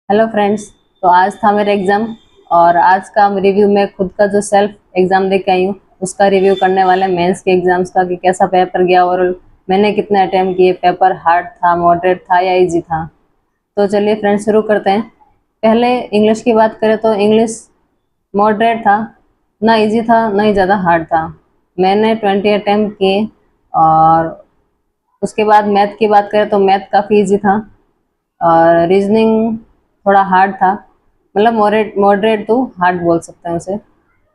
Hello friends. तो आज था मेरा एग्ज़ाम और आज का रिव्यू में खुद का जो सेल्फ एग्ज़ाम दे के आई हूँ उसका रिव्यू करने वाले मेंस के एग्ज़ाम्स का कि कैसा पेपर गया और मैंने कितने अटैम्प्ट किए, पेपर हार्ड था, मॉडरेट था या इजी था। तो चलिए फ्रेंड्स शुरू करते हैं। पहले इंग्लिश की बात करें तो इंग्लिश मॉडरेट था, ना इजी था ना ही ज़्यादा हार्ड था। मैंने 20 अटैम्प्ट किए। और उसके बाद मैथ की बात करें तो मैथ काफ़ी इजी था और रीजनिंग थोड़ा हार्ड था, मतलब मॉडरेट टू हार्ड बोल सकते हैं उसे।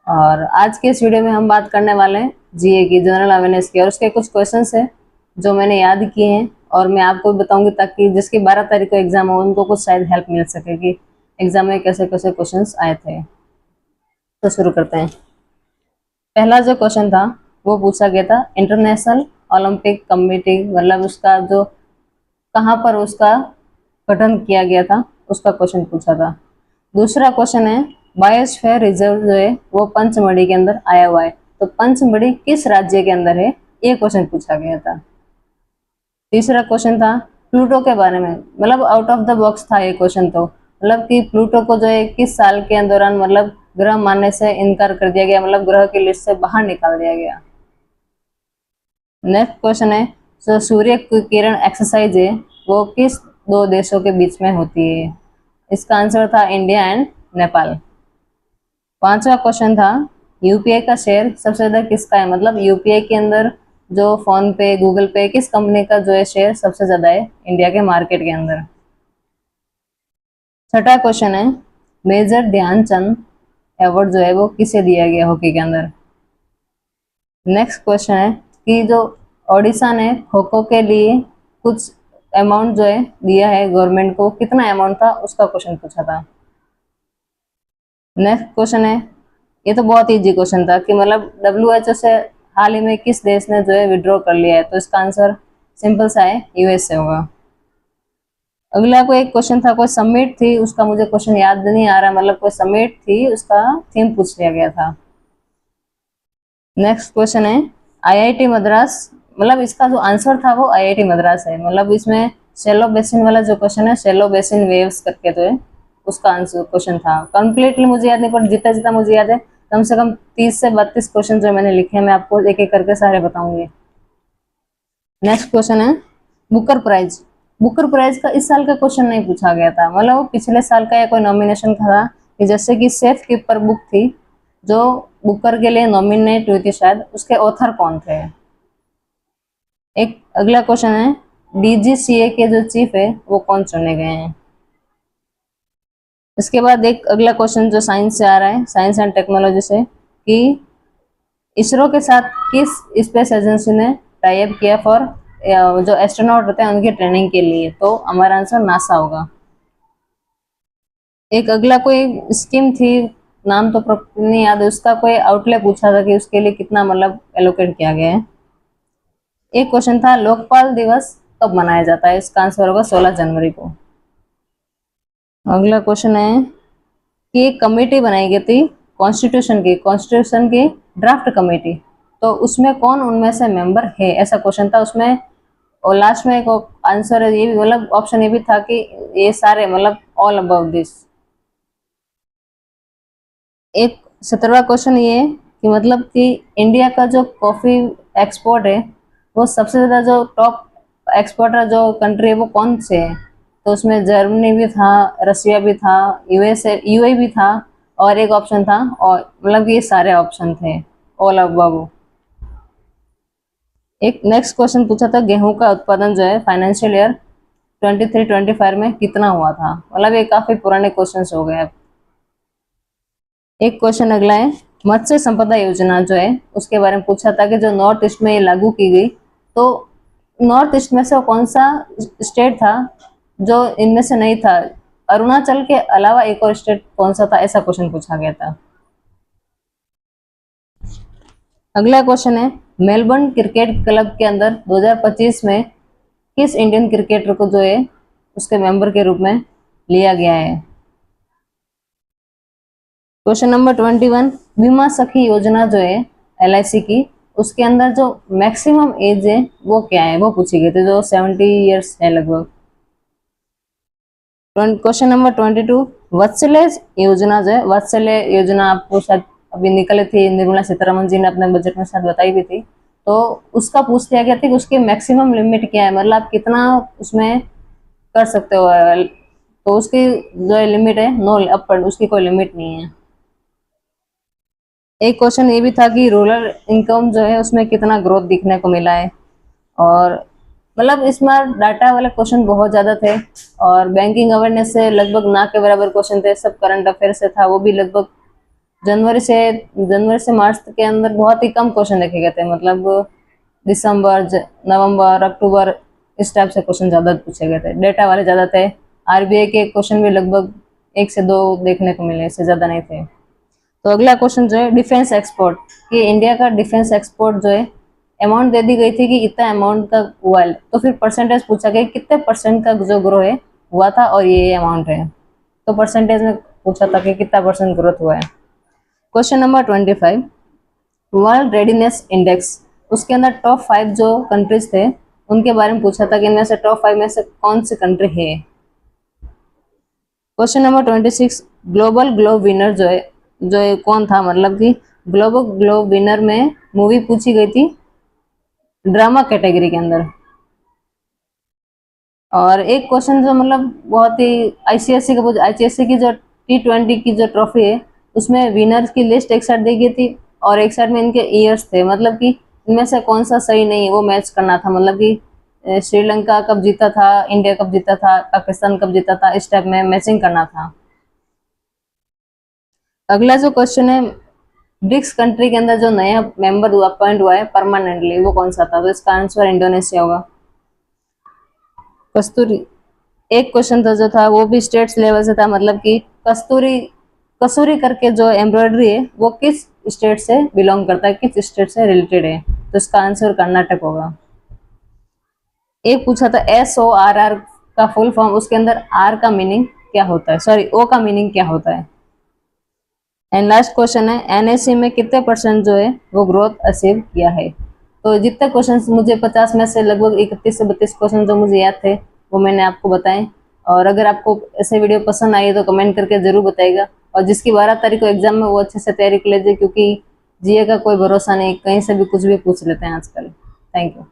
और आज के इस वीडियो में हम बात करने वाले हैं जीए की, जनरल अवेयरनेस की, और उसके कुछ क्वेश्चंस हैं जो मैंने याद किए हैं और मैं आपको भी बताऊंगी ताकि जिसकी 12 तारीख को एग्जाम हो उनको कुछ शायद हेल्प मिल सके कि एग्जाम में कैसे कैसे क्वेश्चंस आए थे। तो शुरू करते हैं। पहला जो क्वेश्चन था वो पूछा गया था इंटरनेशनल ओलंपिक कमेटी, मतलब उसका जो कहाँ पर उसका गठन किया गया था उसका क्वेश्चन पूछा था। दूसरा क्वेश्चन है बायोस्फीयर रिजर्व जो है वो पंचमढ़ी के अंदर आया हुआ है, तो पंचमढ़ी किस राज्य के अंदर है, ये क्वेश्चन पूछा गया था। तीसरा क्वेश्चन था प्लूटो के बारे में, मतलब आउट ऑफ द बॉक्स था ये क्वेश्चन। तो मतलब कि प्लूटो को जो है किस साल के दौरान मतलब ग्रह मानने से इनकार कर दिया गया, मतलब ग्रह की लिस्ट से बाहर निकाल दिया गया। नेक्स्ट क्वेश्चन है जो सूर्य की किरण एक्सरसाइज है वो किस दो देशों के बीच में होती है, इसका आंसर था इंडिया एंड नेपाल। पांचवा क्वेश्चन था यूपीआई का शेयर सबसे ज्यादा किसका है, मतलब यूपीआई के अंदर जो फोन पे गूगल पे किस कंपनी का जो है शेयर सबसे ज्यादा है इंडिया के मार्केट के अंदर। छठा क्वेश्चन है मेजर ध्यानचंद अवार्ड जो है वो किसे दिया गया हॉकी के अंदर। नेक्स्ट क्वेश्चन है कि जो ओडिशा ने खो खो के लिए कुछ अमाउंट जो है दिया है गवर्नमेंट को, कितना अमाउंट था उसका क्वेश्चन पूछा था। नेक्स्ट क्वेश्चन है, ये तो बहुत इजी क्वेश्चन था कि मतलब डब्ल्यूएचओ से हाल ही में किस देश ने जो है विड्रॉ कर लिया है, तो इसका आंसर सिंपल सा है यूएस से होगा। अगला कोई एक क्वेश्चन था, कोई समिट थी उसका मुझे क्वेश्चन याद नहीं आ रहा, मतलब कोई समिट थी उसका थीम पूछ लिया गया था। नेक्स्ट क्वेश्चन है आईआईटी मद्रास, मतलब इसका जो आंसर था वो आईआईटी मद्रास है, मतलब इसमें शेलो बेसिन वाला जो क्वेश्चन है शेलो बेसिन वेव्स करके तो है उसका आंसर क्वेश्चन था। कंप्लीटली मुझे याद नहीं पर जितना जितना मुझे याद है कम से कम 30 से 32 क्वेश्चन जो मैंने लिखे हैं मैं आपको एक एक करके सारे बताऊंगी। नेक्स्ट क्वेश्चन है बुकर प्राइज। बुकर प्राइज का इस साल का क्वेश्चन नहीं पूछा गया था, मतलब वो पिछले साल का या कोई नॉमिनेशन था कि जैसे कि सेफ कीपर बुक थी जो बुकर के लिए नॉमिनेट हुई थी शायद, उसके ऑथर कौन थे। एक अगला क्वेश्चन है डीजीसीए के जो चीफ है वो कौन चुने गए हैं। इसके बाद एक अगला क्वेश्चन जो साइंस से आ रहा है, साइंस एंड टेक्नोलॉजी से, कि इसरो के साथ किस स्पेस एजेंसी ने टाई अप किया फॉर जो एस्ट्रोनॉट होते हैं उनकी ट्रेनिंग के लिए, तो हमारा आंसर नासा होगा। एक अगला कोई स्कीम थी, नाम तो नहीं याद है उसका, कोई आउटले पूछा था कि उसके लिए कितना मतलब एलोकेट किया गया है। एक क्वेश्चन था लोकपाल दिवस कब मनाया जाता है, इसका आंसर होगा 16 जनवरी को। अगला क्वेश्चन है कि एक कमेटी बनाई गई थी कॉन्स्टिट्यूशन की ड्राफ्ट कमेटी, तो उसमें कौन उनमें से मेंबर है, ऐसा क्वेश्चन था उसमें। और लास्ट में एक आंसर है ये भी, मतलब ऑप्शन ये भी था कि ये सारे, मतलब ऑल अबाउट दिस। एक 17वां क्वेश्चन ये है कि मतलब कि इंडिया का जो कॉफी एक्सपोर्ट है वो सबसे ज्यादा जो टॉप एक्सपोर्टर जो कंट्री है वो कौन से है, तो उसमें जर्मनी भी था, रशिया भी था, यूएसए यूएई भी था, और एक ऑप्शन था, और मतलब ये सारे ऑप्शन थे ऑल अबव। एक नेक्स्ट क्वेश्चन पूछा था गेहूं का उत्पादन जो है फाइनेंशियल ईयर 23-25 में कितना हुआ था, मतलब ये काफी पुराने क्वेश्चन हो गए अब। एक क्वेश्चन अगला है मत्स्य संपदा योजना जो है उसके बारे में पूछा था कि जो नॉर्थ ईस्ट में ये लागू की गई, तो नॉर्थ ईस्ट में से वो कौन सा स्टेट था जो इनमें से नहीं था, अरुणाचल के अलावा एक और स्टेट कौन सा था, ऐसा क्वेश्चन पूछा गया था। अगला क्वेश्चन है मेलबर्न क्रिकेट क्लब के अंदर 2025 में किस इंडियन क्रिकेटर को जो है उसके मेंबर के रूप में लिया गया है। क्वेश्चन नंबर 21 बीमा सखी योजना जो है एलआईसी की, उसके अंदर जो मैक्सिमम एज है वो क्या है, वो पूछी गई थी, जो 70 इयर्स है लगभग। क्वेश्चन नंबर 22, वात्सल्य योजना जो है, वात्सल्य योजना आपको शायद अभी निकली थी, निर्मला सीतारमन जी ने अपने बजट में शायद बताई भी थी, तो उसका पूछ लिया गया था कि उसकी मैक्सिमम लिमिट क्या है, मतलब आप कितना उसमें कर सकते हो, तो उसकी जो लिमिट है नो अपर, उसकी कोई लिमिट नहीं है। एक क्वेश्चन ये भी था कि रूरल इनकम जो है उसमें कितना ग्रोथ दिखने को मिला है, और मतलब इसमें डाटा वाले क्वेश्चन बहुत ज़्यादा थे, और बैंकिंग अवेयरनेस से लगभग ना के बराबर क्वेश्चन थे, सब करंट अफेयर से था, वो भी लगभग जनवरी से मार्च के अंदर बहुत ही कम क्वेश्चन देखे गए थे, मतलब दिसंबर नवंबर अक्टूबर इस टाइप से क्वेश्चन ज़्यादा पूछे गए थे, डेटा वाले ज़्यादा थे। आरबीआई के क्वेश्चन भी लगभग 1 से 2 देखने को मिले, इससे ज़्यादा नहीं थे। तो अगला क्वेश्चन जो है डिफेंस एक्सपोर्ट, कि इंडिया का डिफेंस एक्सपोर्ट जो है अमाउंट दे दी गई थी कि इतना अमाउंट का हुआ है, तो फिर परसेंटेज पूछा गया कितने परसेंट का जो ग्रो है हुआ था और ये अमाउंट है, तो परसेंटेज में पूछा था कि कितना परसेंट ग्रोथ हुआ है। Question number 25, world readiness index, उसके अंदर टॉप 5 जो कंट्रीज थे उनके बारे में पूछा था कि इनमें से टॉप 5 में से कौन सी कंट्री है। Question number 26, global globe winner जो है कौन था, मतलब कि ग्लोबल ग्लोब विनर में मूवी पूछी गई थी ड्रामा कैटेगरी के अंदर। और एक क्वेश्चन जो मतलब बहुत ही आईसीएससी की जो T20 की जो ट्रॉफी है उसमें विनर्स की लिस्ट एक साइड दी गई थी और एक साइड में इनके ईयर्स थे, मतलब कि इनमें से कौन सा सही नहीं है वो मैच करना था, मतलब कि श्रीलंका कब जीता था, इंडिया कब जीता था, पाकिस्तान कब जीता था, इस टाइप में मैचिंग करना था। अगला जो क्वेश्चन है, ब्रिक्स कंट्री के अंदर जो नया मेंबर अपॉइंट हुआ है परमानेंटली वो कौन सा था, तो इसका आंसर इंडोनेशिया होगा। कस्तूरी, एक क्वेश्चन था जो था वो भी स्टेट्स लेवल से था, मतलब कि कसूरी करके जो एम्ब्रॉयडरी है वो किस स्टेट से बिलोंग करता है, किस स्टेट से रिलेटेड है, तो इसका आंसर कर्नाटक होगा। एक पूछा था SORR का फुल फॉर्म, उसके अंदर आर का मीनिंग क्या होता है, सॉरी ओ का मीनिंग क्या होता है। एंड लास्ट क्वेश्चन है, एनएससी में कितने परसेंट जो है वो ग्रोथ अचीव किया है, तो जितने क्वेश्चन मुझे 50 में से लगभग 31 से 32 क्वेश्चन जो मुझे याद थे वो मैंने आपको बताए। और अगर आपको ऐसे वीडियो पसंद आई तो कमेंट करके जरूर बताइएगा, और जिसकी 12 तारीख को एग्जाम में वो अच्छे से तैयारी कर लीजिए, क्योंकि जीए का कोई भरोसा नहीं, कहीं से भी कुछ भी पूछ लेते हैं आजकल। Thank you.